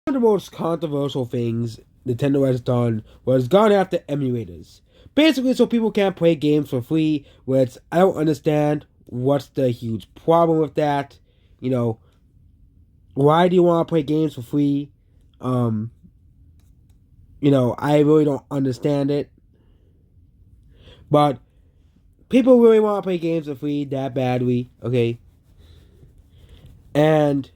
One of the most controversial things Nintendo has done was gone after emulators. Basically, so people can't play games for free, which I don't understand. What's the huge problem with that? You know, why do you want to play games for free? Um, I really don't understand it. But people really want to play games for free that badly, okay? And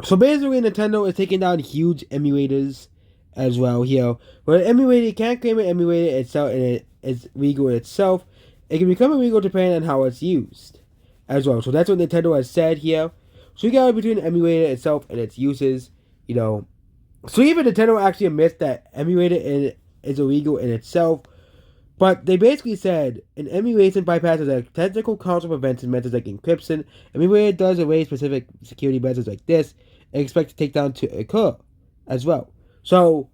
so basically, Nintendo is taking down huge emulators as well here. But an emulator can't claim an emulator itself and it is legal itself. It can become illegal depending on how it's used as well. So that's what Nintendo has said here. So you got between the emulator itself and its uses, you know. So even Nintendo actually admits that emulator is illegal in itself. But they basically said an emulation bypasses a technical console prevention methods like encryption. Emulator does away specific security methods like this and expect to takedown to occur as well. So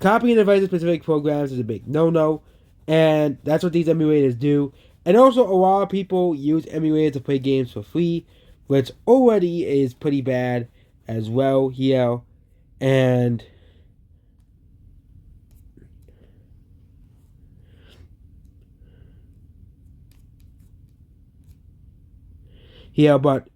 copying devices specific programs is a big no-no, and that's what these emulators do. And also, a lot of people use emulators to play games for free, which already is pretty bad as well here. And but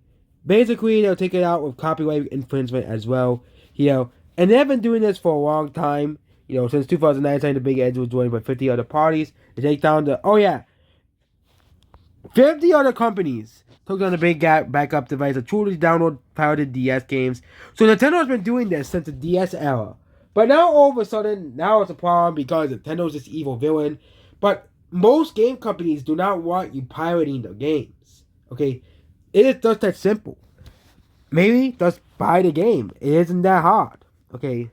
basically they'll take it out with copyright infringement as well. And they've been doing this for a long time. Since 2009, the Big Edge was joined by 50 other parties to take down 50 other companies took down the big backup device to truly download pirated DS games. So Nintendo has been doing this since the DS era. But now all of a sudden, now it's a problem because Nintendo's this evil villain. But most game companies do not want you pirating their games. Okay? It is just that simple. Maybe just buy the game. It isn't that hard. Okay?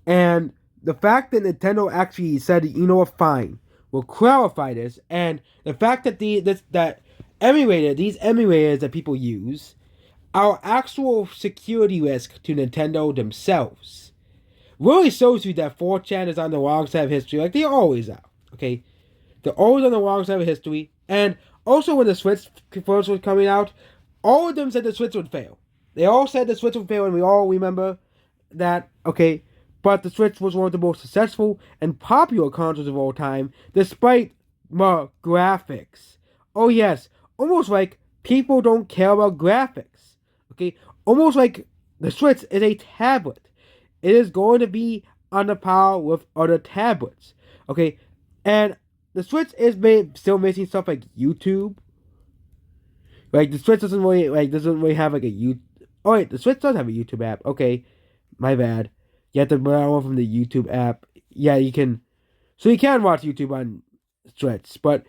And the fact that Nintendo actually said, you know what, fine, we'll clarify this, and the fact that these emulators that people use, are actual security risk to Nintendo themselves, really shows you that 4chan is on the wrong side of history, like they always are. Okay, they're always on the wrong side of history, and also when the Switch first was coming out, all of them said the Switch would fail. They all said the Switch would fail, and we all remember that, okay, but the Switch was one of the most successful and popular consoles of all time, despite more graphics. Oh yes, almost like people don't care about graphics. Okay, almost like the Switch is a tablet. It is going to be on the par with other tablets. Okay, and the Switch is still missing stuff like YouTube. Like the Switch doesn't really have like a YouTube. Oh wait, the Switch does have a YouTube app. Okay, my bad. You have to download from the YouTube app. Yeah, you can. So you can watch YouTube on Switch, but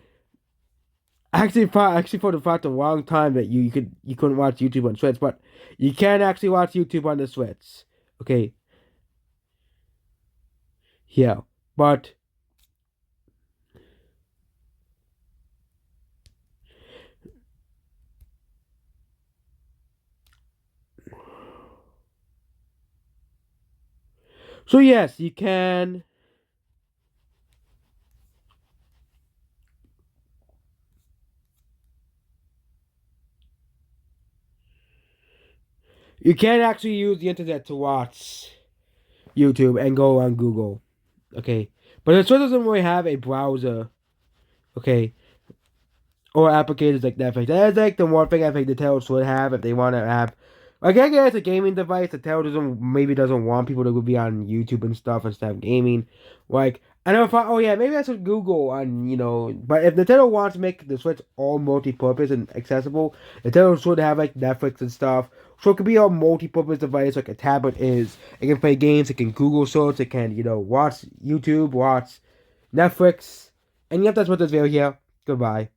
actually for the fact a long time that you couldn't watch YouTube on Switch, but you can actually watch YouTube on the Switch. Okay. Yeah, but so yes, you can. You can actually use the internet to watch YouTube and go on Google. Okay. But the Switch doesn't really have a browser. Okay. Or applications like Netflix. That's like the one thing I think Nintendo should have if they want to have. Like, I guess a gaming device, Nintendo maybe doesn't want people to be on YouTube and stuff instead of gaming. Like, I never thought, oh yeah, maybe I should Google but if Nintendo wants to make the Switch all multi-purpose and accessible, Nintendo should have like Netflix and stuff. So it could be a multi-purpose device like a tablet is. It can play games, it can Google search, it can, watch YouTube, watch Netflix. And yep, that's what this video here. Goodbye.